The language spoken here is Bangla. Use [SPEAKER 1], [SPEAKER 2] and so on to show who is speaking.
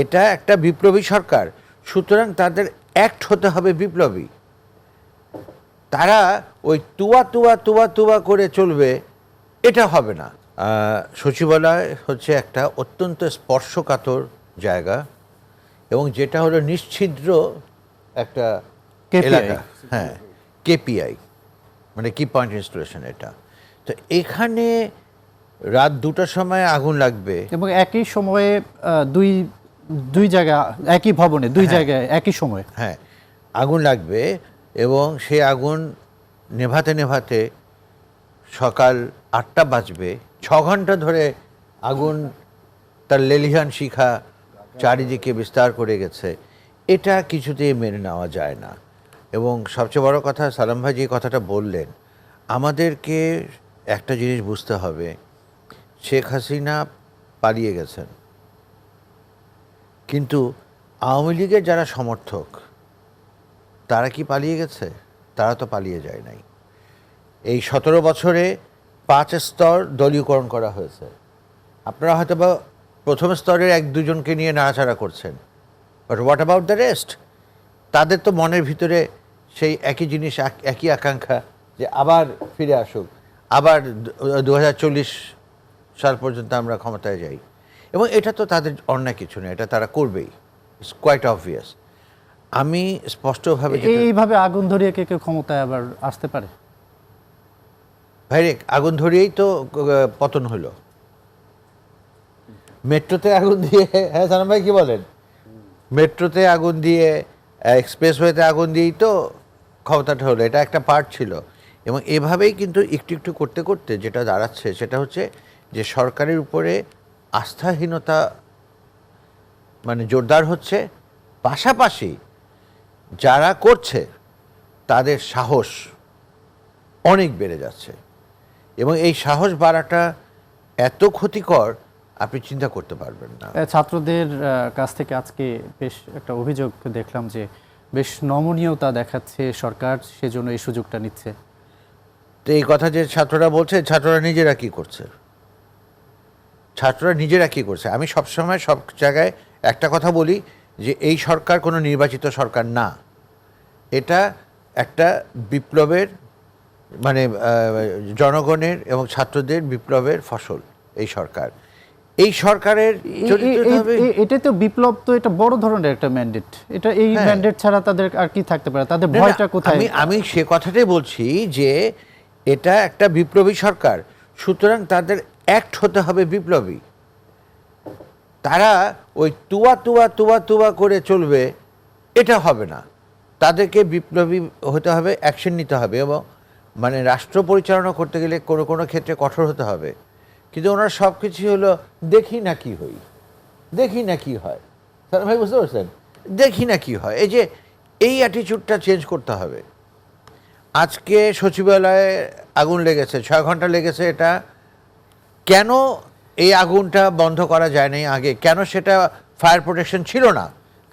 [SPEAKER 1] এটা একটা বিপ্লবী সরকার, সুতরাং তাদের অ্যাক্ট হতে হবে বিপ্লবী। তারা ওই তুয়া করে চলবে, এটা হবে না। সচিবালয় হচ্ছে একটা অত্যন্ত স্পর্শকাতর জায়গা, এবং যেটা হলো নিশ্ছিদ্র একটা এলাকা। হ্যাঁ, কেপিআই মানে কি পয়েন্ট ইনস্টলেশন। এটা তো এখানে রাত 2টার সময় আগুন লাগবে,
[SPEAKER 2] এবং একই সময়ে দুই জায়গা, একই ভবনে দুই জায়গায় একই সময়
[SPEAKER 1] আগুন লাগবে, এবং সেই আগুন নেভাতে নেভাতে সকাল 8টা বাজবে। 6 ঘন্টা ধরে আগুন তার লেলিহান শিখা চারিদিকে বিস্তার করে গেছে। এটা কিছুতেই মেনে নেওয়া যায় না। এবং সবচেয়ে বড় কথা, সালাম ভাই যে কথাটা বললেন, আমাদেরকে একটা জিনিস বুঝতে হবে, শেখ হাসিনা পালিয়ে গেছেন, কিন্তু আওয়ামী লীগের যারা সমর্থক তারা কি পালিয়ে গেছে? তারা তো পালিয়ে যায় নাই। এই 17 বছরে 5 স্তর দলীয়করণ করা হয়েছে। আপনারা হয়তো বা প্রথম স্তরের 1-2জনকে নিয়ে নাড়াচাড়া করছেন, but what about the rest? তাদের তো মনের ভিতরে সেই একই জিনিস, একই আকাঙ্ক্ষা যে আবার ফিরে আসুক, আবার 2040 সাল পর্যন্ত আমরা ক্ষমতায় যাই। এবং এটা তো তাদের অন্যায় কিছু না, এটা তারা করবেই, ইটস কোয়াইট অবভিয়াস। আমি স্পষ্টভাবে
[SPEAKER 2] এইভাবে আগুন ধরিয়ে কেউ ক্ষমতায় আবার আসতে পারে?
[SPEAKER 1] ভাইরে, আগুন ধরিয়েই তো পতন হলো। মেট্রোতে আগুন দিয়ে, হ্যাঁ সালাম ভাই কি বলেন, মেট্রোতে আগুন দিয়ে, এক্সপ্রেসওয়েতে আগুন দিয়েই তো ক্ষমতাটা হলো। এটা একটা পার্ট ছিল। এবং এভাবেই কিন্তু একটু একটু করতে করতে যেটা দাঁড়াচ্ছে সেটা হচ্ছে যে সরকারের উপরে আস্থাহীনতা মানে জোরদার হচ্ছে, পাশাপাশি যারা করছে তাদের সাহস অনেক বেড়ে যাচ্ছে। এবং এই সাহস বাড়াটা এত ক্ষতিকর আপনি চিন্তা করতে পারবেন না।
[SPEAKER 2] ছাত্রদের কাছ থেকে আজকে বেশ একটা অভিযোগ দেখলাম যে বেশ নমনীয়তা দেখাচ্ছে সরকার, সেজন্য এই সুযোগটা নিচ্ছে।
[SPEAKER 1] তো এই কথা যে ছাত্ররা বলছে, ছাত্ররা নিজেরা কি করছে? ছাত্ররা নিজেরা কি করছে? আমি সবসময় সব জায়গায় একটা কথা বলি যে এই সরকার কোনো নির্বাচিত সরকার না, এটা একটা বিপ্লবের মানে জনগণের এবং ছাত্রদের বিপ্লবের ফসল এই সরকার। এই সরকারের
[SPEAKER 2] এটা তো বিপ্লব, তো এটা বড় ধরনের একটা ম্যান্ডেট। এটা এই ম্যান্ডেট ছাড়া তাদের আর কি থাকতে পারে? তাদের ভয়টা কোথায়?
[SPEAKER 1] আমি সে কথাটাই বলছি যে এটা একটা বিপ্লবী সরকার, সুতরাং তাদের অ্যাক্ট হতে হবে বিপ্লবী। তারা ওই তুয়া করে চলবে, এটা হবে না। তাদেরকে বিপ্লবী হতে হবে, অ্যাকশন নিতে হবে, এবং মানে রাষ্ট্র পরিচালনা করতে গেলে কোনো কোনো ক্ষেত্রে কঠোর হতে হবে। কিন্তু ওনার সব কিছু হলো দেখি না কি হই, দেখি না কি হয়। স্যার ভাই বুঝতে পারছেন, দেখি না কি হয়। এই যে এই অ্যাটিচিউডটা চেঞ্জ করতে হবে। আজকে সচিবালয়ে আগুন লেগেছে, 6 ঘন্টা লেগেছে। এটা কেন এই আগুনটা বন্ধ করা যায় নাই আগে? কেন সেটা ফায়ার প্রোটেকশন ছিল না?